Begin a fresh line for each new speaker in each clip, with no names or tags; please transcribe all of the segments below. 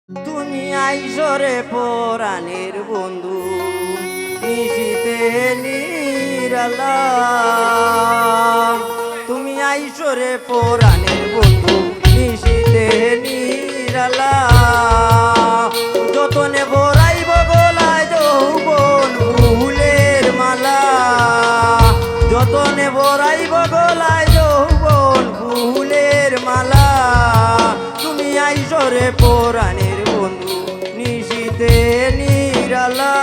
তুমি আইসরে পরাণের বন্ধু নিশিতে নিরালা। তুমি আইসরে পরাণের বন্ধু নিশিতে নিরালা। যতনে ভরাইব গলায় যৌবন ফুলের মালা। যতনে ভরাইব গলায় যৌবন ফুলের মালা। তুমি আইসরে পরাণের বন্ধু নিশিতে নিরালা।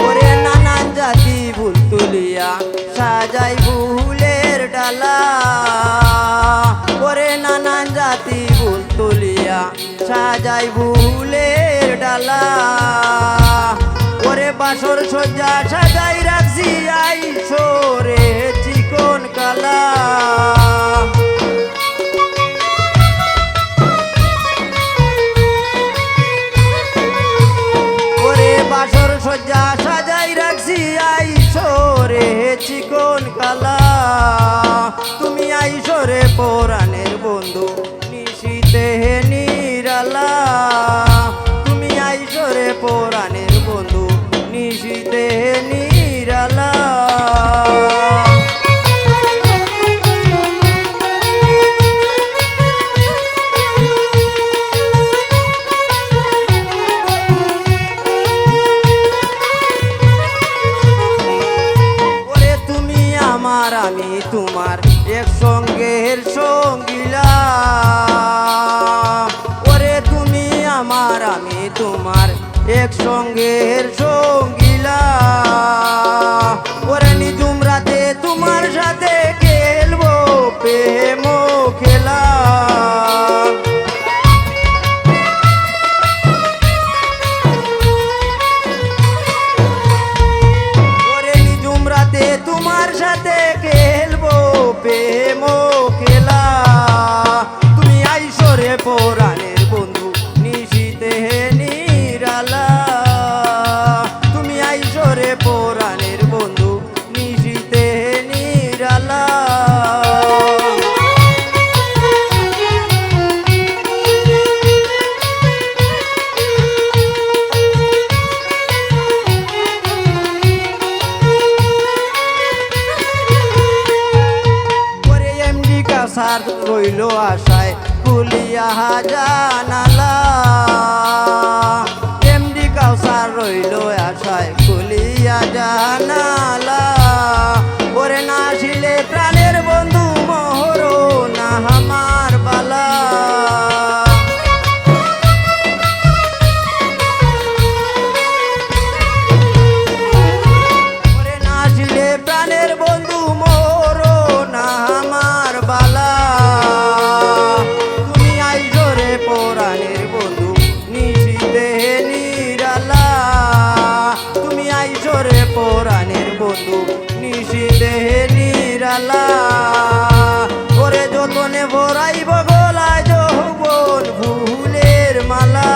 ওরে নানান জাতি ফুল তুলিয়া সাজাই ফুলের ডালা। ওরে নানান জাতি ফুল তুলিয়া সাজাই ফুলের ডালা। ওরে বাসর সজ্জা সাজাই রাখছি আইসরে চিকন কালা। ওরে বাসর সজ্জা সাজাই রাখছি আইসরে চিকন কালা। তুমি আইসরে পরাণের বন্ধু নিশিতে নিরালা। তুমি আইসরে পরাণের বন্ধু নিশিতে নিরালা। ওরে তুমি আমার আমি তোমার একসঙ্গের সঙ্গিলা। ওরে তুমি আমার আমি তোমার একসঙ্গের সঙ্গিলা। ওরে নিজুম রাতে তোমার সাথে খেলবো প্রেম খেলা। ওরে নিজুম রাতে তোমার সাথে খেলবো প্রেম খেলা। তুমি আইসরে পরাণের বন্ধু নিশিতে নিরালা। তুমি আইসরে পরাণের বন্ধু নিশিতে নিরালা। ওরে এমডি কাসার রইল আশায় খুলিয়া জানালা। এমডি কাউসার রইল আশায় খুলিয়া জানালা। ওরে না আসিলে প্রাণের বন্ধু মোহর না আমার বালা। ওরে না আসিলে প্রাণের বন্ধু মোহর না আমার বালা। তুমি আইসরে পরাণের বন্ধু নিশিতে নিরালা। তুমি আইসরে পরাণের বন্ধু নিশিতে নিরালা। ওরে যতনে ভরাইব গলায় যৌবন ফুলের মালা।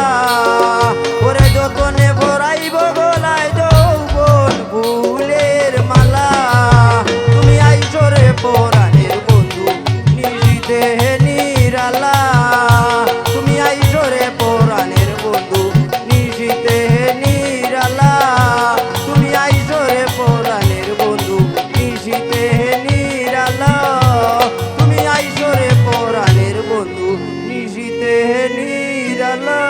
ওরে যতনে ভরাইব গলায় যৌবন ফুলের মালা। তুমি আইসরে পরাণের বন্ধু নিশিতে নিরালা। তুমি আইসরে পরাণের বন্ধু নিশিতে নিরালা। তুমি আইসরে পরাণের বন্ধু নিশিতে নিরালা। তুমি আইসরে পরাণের বন্ধু নিশিতে নিরালা।